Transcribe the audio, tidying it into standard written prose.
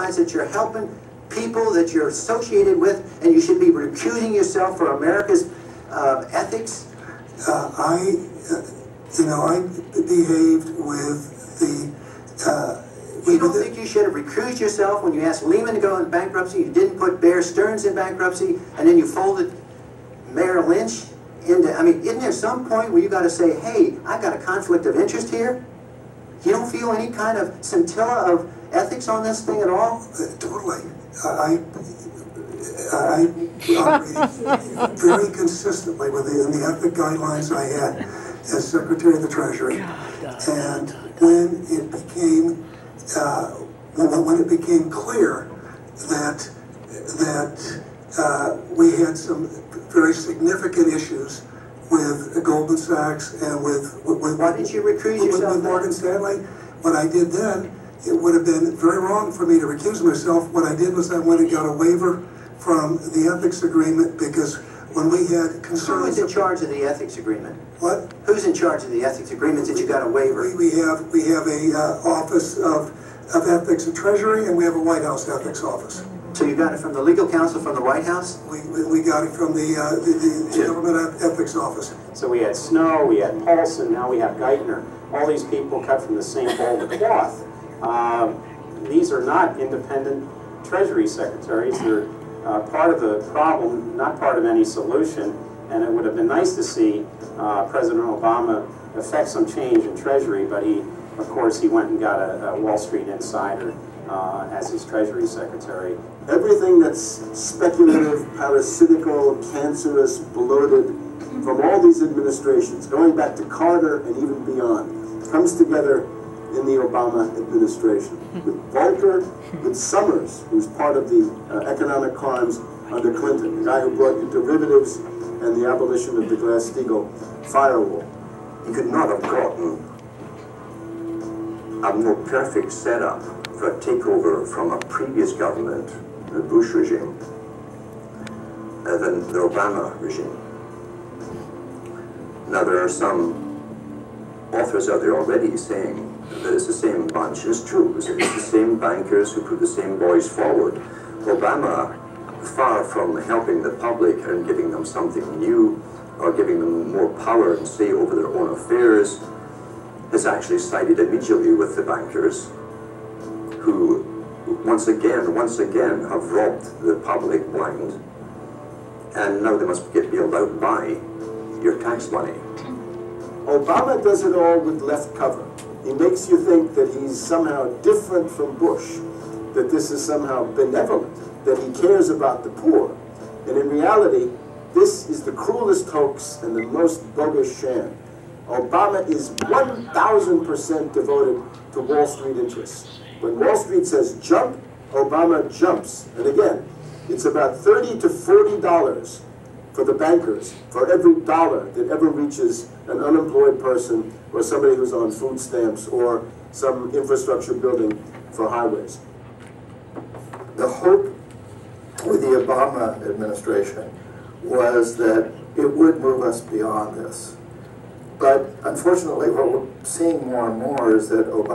realize that you're helping people that you're associated with, and you should be recusing yourself for America's ethics? I behaved with the... you don't think you should have recused yourself when you asked Lehman to go in bankruptcy, you didn't put Bear Stearns in bankruptcy, and then you folded Merrill Lynch into... I mean, isn't there some point where you got to say, hey, I got a conflict of interest here? You don't feel any kind of scintilla of ethics on this thing at all? Totally. I operated very consistently within the ethic guidelines I had as Secretary of the Treasury. And when it became clear that we had some very significant issues with Goldman Sachs and with why didn't you recuse yourself with Morgan Stanley, what I did then, it would have been very wrong for me to recuse myself. What I did was I went and got a waiver from the ethics agreement, because when we had concerns... Who's in charge of the ethics agreement? What? Who's in charge of the ethics agreements that you got a waiver? We have a Office of Ethics and Treasury, and we have a White House ethics office. So you got it from the legal counsel from the White House? We got it from the government ethics office. So we had Snow, we had Paulson, now we have Geithner. All these people cut from the same bowl of cloth. These are not independent Treasury secretaries. They're part of the problem, not part of any solution. And it would have been nice to see President Obama effect some change in Treasury, but of course, he went and got a Wall Street insider as his Treasury Secretary. Everything that's speculative, parasitical, cancerous, bloated, from all these administrations, going back to Carter and even beyond, comes together in the Obama administration. With Volcker, with Summers, who's part of the economic crimes under Clinton, the guy who brought in derivatives and the abolition of the Glass-Steagall firewall. You could not have gotten a more perfect setup for a takeover from a previous government, the Bush regime, than the Obama regime. Now, there are some authors out there already saying that it's the same bunch. It's true. It's the same bankers who put the same boys forward. Obama, far from helping the public and giving them something new or giving them more power and say over their own affairs, has actually sided immediately with the bankers who once again have robbed the public blind, and now they must get bailed out by your tax money. Obama does it all with left cover. He makes you think that he's somehow different from Bush, that this is somehow benevolent, that he cares about the poor. And in reality, this is the cruelest hoax and the most bogus sham. Obama is 1,000% devoted to Wall Street interests. When Wall Street says jump, Obama jumps. And again, it's about $30 to $40 for the bankers for every dollar that ever reaches an unemployed person or somebody who's on food stamps or some infrastructure building for highways. The hope with the Obama administration was that it would move us beyond this. But unfortunately, what we're seeing more and more is that Obama